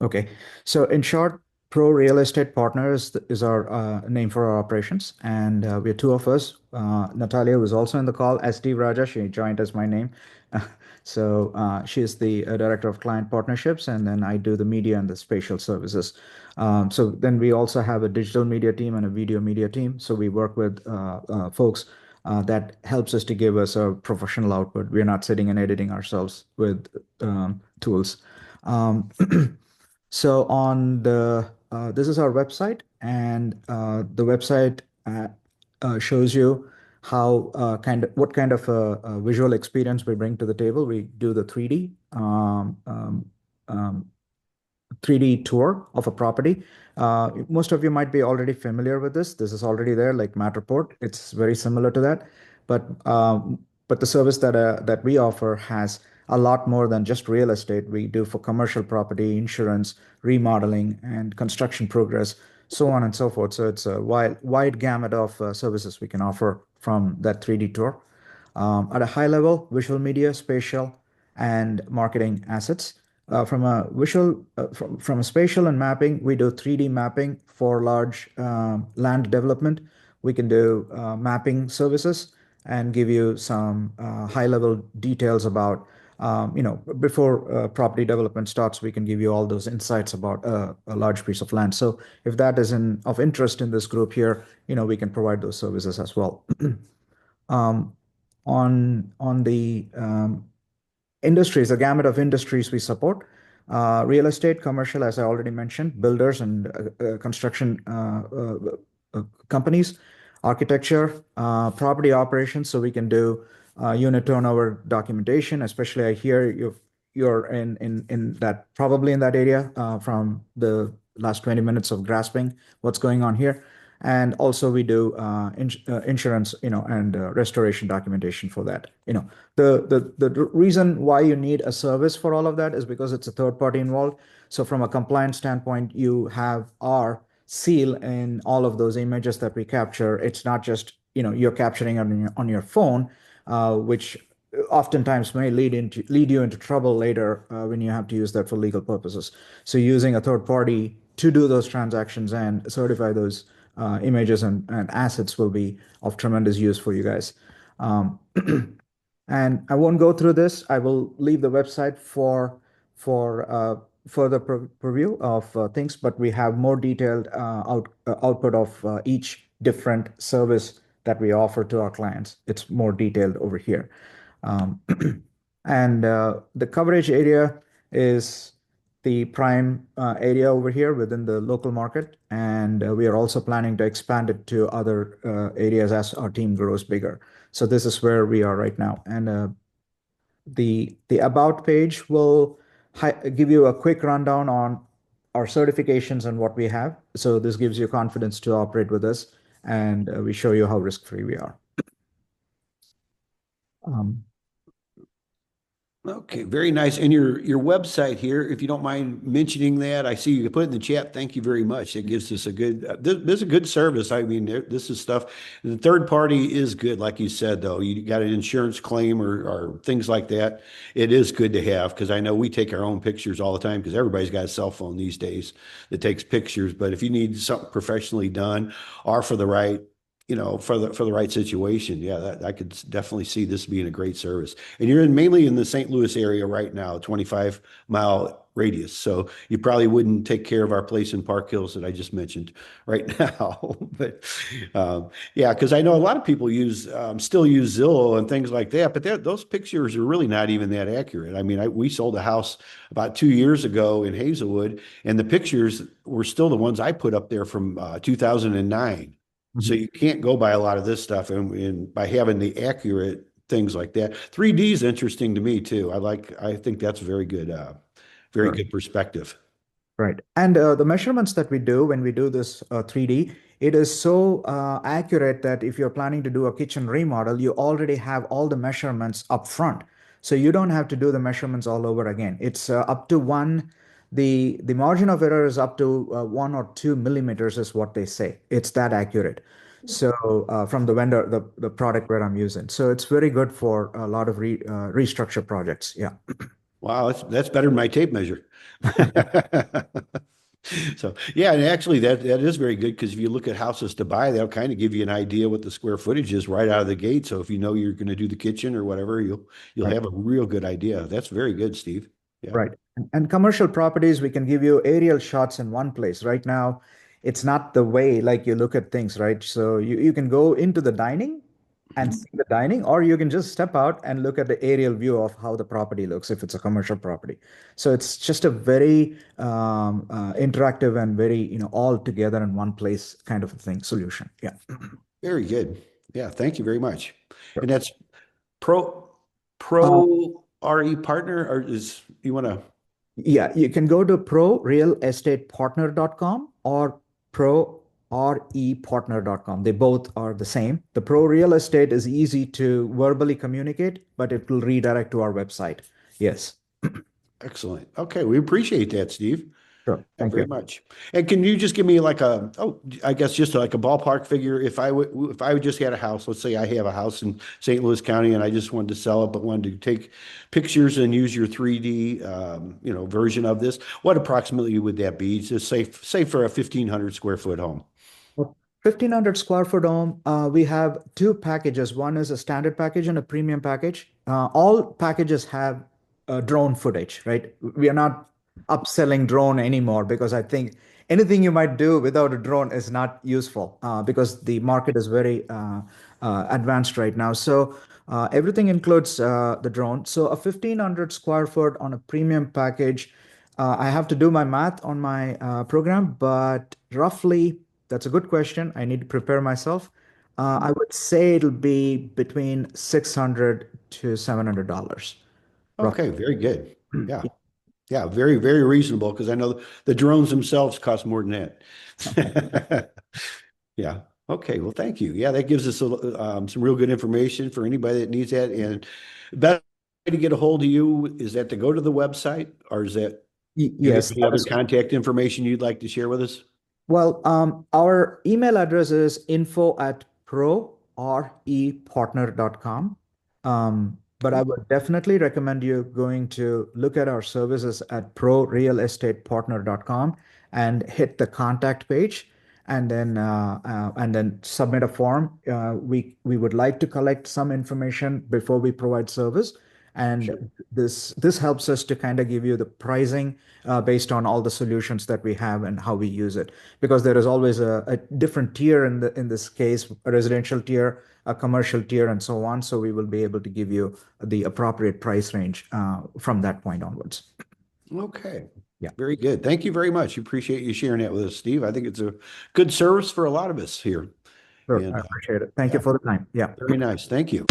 Okay. So in short, Pro Real Estate Partners is our name for our operations. And we're two of us. Natalia was also in the call, SD Raja. She joined as my name. She is the Director of Client Partnerships, and then I do the media and the spatial services. So then we also have a digital media team and a video media team. So we work with folks that helps us to give us a professional output. We're not sitting and editing ourselves with tools. Um, So on the this is our website, and the website shows you how what kind of visual experience we bring to the table. We do the 3D um, 3D tour of a property. Most of you might be already familiar with this. This is already there, like Matterport. It's very similar to that, but the service that we offer has a lot more than just real estate. We do for commercial property, insurance, remodeling, and construction progress, so on and so forth. So it's a wide gamut of services we can offer from that 3D tour. At a high level, visual media, spatial, and marketing assets. From a visual, from a spatial and mapping, we do 3D mapping for large land development. We can do mapping services and give you some high-level details about, before property development starts, we can give you all those insights about a large piece of land. So if that is of interest in this group here, we can provide those services as well. Um, on the industries, a gamut of industries we support. Real estate, commercial, as I already mentioned, builders and construction companies, architecture, property operations. So we can do unit turnover documentation, especially I hear you're in that probably in that area from the last 20 minutes of grasping what's going on here. And also we do insurance, and restoration documentation for that. The reason why you need a service for all of that is because it's a third party involved. So from a compliance standpoint, you have our seal in all of those images that we capture. It's not just, you're capturing on your phone, which oftentimes may lead you into trouble later when you have to use that for legal purposes. So using a third party to do those transactions and certify those images and assets will be of tremendous use for you guys. Um, and I won't go through this. I will leave the website for further preview of things, but we have more detailed output of each different service that we offer to our clients. It's more detailed over here. Um, and the coverage area is the prime area over here within the local market. And we are also planning to expand it to other areas as our team grows bigger. So this is where we are right now. And the About page will give you a quick rundown on our certifications and what we have. So this gives you confidence to operate with us, and we show you how risk-free we are. Um, Okay, very nice. And your website here, if you don't mind mentioning that, I see you put it in the chat. Thank you very much. It gives us a good, this is a good service. I mean, this is stuff. The third party is good, like you said, though. You got an insurance claim or things like that. It is good to have because I know we take our own pictures all the time because everybody's got a cell phone these days that takes pictures. But if you need something professionally done or for the right for the right situation. Yeah, I could definitely see this being a great service. And you're mainly in the St. Louis area right now, 25-mile radius. So you probably wouldn't take care of our place in Park Hills that I just mentioned right now. But yeah, because I know a lot of people still use Zillow and things like that, but those pictures are really not even that accurate. I mean, we sold a house about 2 years ago in Hazelwood, and the pictures were still the ones I put up there from 2009. So you can't go by a lot of this stuff and by having the accurate things like that. 3D is interesting to me too. I think that's very good, very Right. good perspective. Right. And the measurements that we do when we do this 3D, it is so accurate that if you're planning to do a kitchen remodel, you already have all the measurements up front. So you don't have to do the measurements all over again. It's up to the margin of error is up to 1 or 2 millimeters is what they say. It's that accurate. So from the vendor, the product where I'm using. So it's very good for a lot of restructure projects. Yeah. Wow, that's better than my tape measure. So yeah, and actually that is very good because if you look at houses to buy, they'll kind of give you an idea what the square footage is right out of the gate. So if you know you're going to do the kitchen or whatever, you'll Right. have a real good idea. That's very good, Steve. Yeah. Right. And commercial properties, we can give you aerial shots in one place. Right now, it's not the way like you look at things, right? So you can go into the dining and Mhm. see the dining, or you can just step out and look at the aerial view of how the property looks if it's a commercial property. So it's just a very interactive and very, all together in one place kind of a thing, solution. Yeah. Very good. Yeah, thank you very much. Sure. And that's pro Uh, pro RE partner, or is you want to? Yeah, you can go to prorealestatepartner.com or prorepartner.com. They both are the same. The pro real estate is easy to verbally communicate, but it will redirect to our website. Yes. Excellent. Okay, we appreciate that, Steve. Sure. Yeah, Thank very you. much. And can you just give me like I guess just like a ballpark figure, if I would just had a house, let's say I have a house in St. Louis County and I just wanted to sell it, but wanted to take pictures and use your 3D, version of this, what approximately would that be? Just say for a 1,500 square foot home. Well, 1,500 square foot home, we have two packages. One is a standard package and a premium package. All packages have drone footage, right? We are not upselling drone anymore because I think anything you might do without a drone is not useful because the market is very advanced right now. So everything includes the drone. So a 1,500 square foot on a premium package, I have to do my math on my program, but roughly, that's a good question. I need to prepare myself. I would say it'll be between 600 to $700, roughly. Okay, very good. Yeah. Yeah, very, very reasonable because I know the drones themselves cost more than that. Yeah. Okay. Well, thank you. Yeah, that gives us some real good information for anybody that needs that. And best way to get a hold of you is that to go to the website, or is that do you have Yes, any other contact information you'd like to share with us? well, our email address is info@prorepartner.com. But I would definitely recommend you going to look at our services at prorealestatepartner.com and hit the contact page and then submit a form. We would like to collect some information before we provide service. Sure. And this helps us to kind of give you the pricing based on all the solutions that we have and how we use it, because there is always a different tier in this case, a residential tier, a commercial tier, and so on. So we will be able to give you the appropriate price range from that point onwards. Okay. Yeah, Very good. Thank you very much. Appreciate you sharing that with us, Steve. I think it's a good service for a lot of us here. sure. I And appreciate it. Thank you yeah, for the time. Yeah. very nice. Thank you.